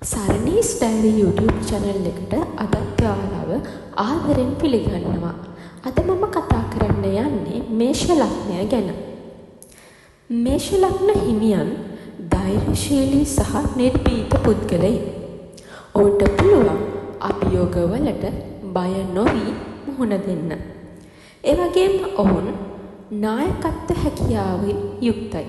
සරණී style YouTube channel එකට අදත් ඔයාලව ආදරෙන් පිළිගන්නවා. අද මම කතා කරන්න යන්නේ මේෂ ලග්නය ගැන. මේෂ ලග්න හිමියන් ධෛර්යශීලී සහ නිර්භීත පුද්ගලයින්. ඔවුන්ට පුළුවන් අභියෝගවලට බය නොවි මුහුණ දෙන්න. ඒ වගේම ඔවුන් නායකත්ව හැකියාවෙන් යුක්තයි.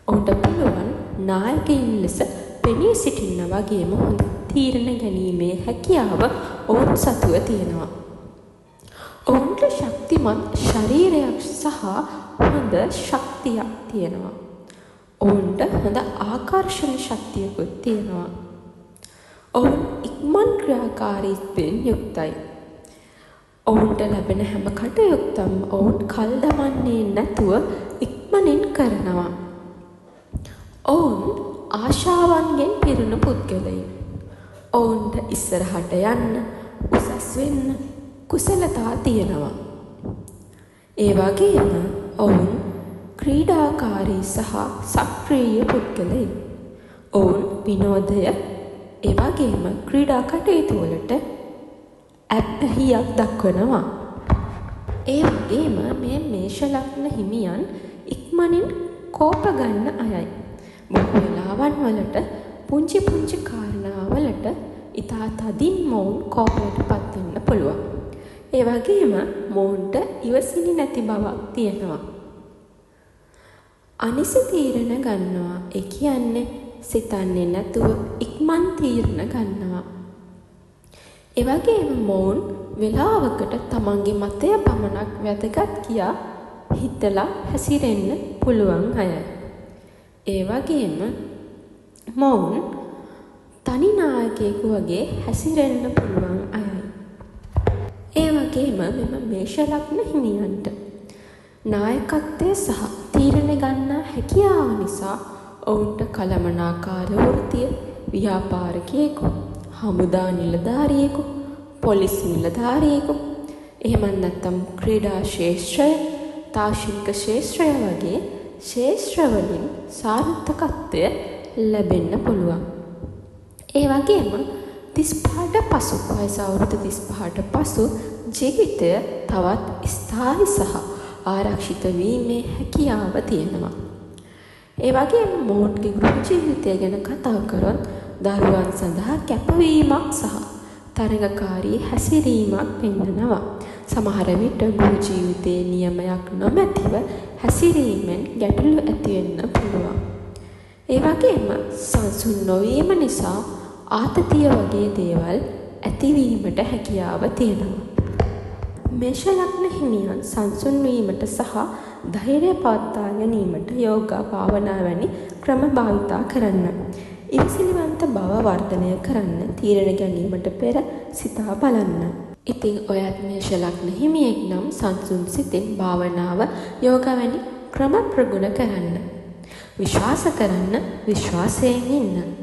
ඔවුන්ට පුළුවන් නායකයින් ලෙස පෙනී සිටින්න වගේම හොඳ තීරණ ගැනීමේ හැකියාව ඔවුන් සතුව තියෙනවා. ඔවුන්ට ශක්තිමත් ශරීරයක් සහ හොඳ ශක්තියක් තියෙනවා. ඔවුන්ට හොඳ ආකර්ෂණ ශක්තියකුත් තියෙනවා. ඔවුන් ඉක්මන් ක්‍රියාකාරීත්වයෙන් යුක්තයි. ඔවුන්ට ලැබෙන හැම කටයුත්තම ඔවුන් කල් දමන්නේ නැතුව ඉක්මනින් කරනවා. ඔවුන් ආශාවන්ගෙන් පිරුණු පුද්ගලයින්. ඔවුන්ට ඉස්සරහට යන්න, උසස් වෙන්න කුසලතා තියෙනවා. ඒ වගේම ඔවුන් ක්‍රීඩාකාරී සහ සක්‍රීය පුද්ගලයින්. ඔවුන් විනෝදය ඒ වගේම ක්‍රීඩා කටයුතු වලට ඇබ්බැහියක් දක්වනවා. ඒ වගේම මේ මේෂ ලග්න හිමියන් ඉක්මනින් කෝප ගන්න අයයි. බොහෝ වෙලාවන් වලට පුංචි පුංචි කාරණාවලට ඉතා තදින් මොවුන් කෝපයට පත් වෙන්න පුළුවන්. ඒ වගේම මොවුන්ට ඉවසිලි නැති බවක් තියෙනවා. අනිසි තීරණ ගන්නවා. ඒ කියන්නේ සිතන්නේ නැතුව ඉක්මන් තීරණ ගන්නවා. ඒ වගේම මොවුන් වෙලාවකට තමන්ගේ මතය පමණක් වැදගත් කියා හිතලා හැසිරෙන්න පුළුවන් අයයි. ඒ වගේම මොවුන් තනි නායකයෙකු වගේ හැසිරෙන්න පුළුවන් අයයි. ඒ වගේම මෙම මේෂ ලග්න හිමියන්ට නායකත්වය සහ තීරණ ගන්නා හැකියාව නිසා ඔවුන්ට කළමනාකාර වෘත්තිය, ව්‍යාපාරිකයෙකු, හමුදා නිලධාරියෙකු, පොලිස් නිලධාරියෙකු, එහෙම නැත්නම් ක්‍රීඩා ශාස්ත්‍රය, තාක්ෂණික ශාස්ත්‍රය වගේ ශාස්ත්‍රවලින් සාර්ථකත්වය ලැබෙන්න පුළුවන්. ඒ වගේම 35ට පසු වයස අවුරුදු 35ට පසු ජීවිතය තවත් ස්ථායි සහ ආරක්ෂිත වීමේ හැකියාව තියෙනවා. ඒ වගේම මොවුන්ගේ ගෘහ ජීවිතය ගැන කතා කරොත් දරුවන් සඳහා කැපවීමක් සහ තරඟකාරී හැසිරීමක් පෙන්වනවා. සමහර විට ගෘහ ජීවිතයේ නියමයක් නොමැතිව හැසිරීමෙන් ගැටලු ඇති වෙන්න පුළුවන්. ඒ වගේම සංසුන් නොවීම නිසා ආතතිය වගේ දේවල් ඇතිවීමට හැකියාව තියෙනවා. මේෂ ලග්න හිමියන් සංසුන් වීමට සහ ධෛර්යය පවත්වා ගැනීමට යෝගා භාවනා වැනි ක්‍රම භාවිතා කරන්න. ඉවසිලිවන්ත බව වර්ධනය කරන්න තීරණ ගැනීමට පෙර සිතා බලන්න. ඉතින් ඔයත් මේෂ ලග්න හිමියෙක් නම් සංසුන් සිතින් භාවනාව යෝගා වැනි ක්‍රම ප්‍රගුණ කරන්න. විශ්වාස කරන්න, විශ්වාසයෙන් ඉන්න.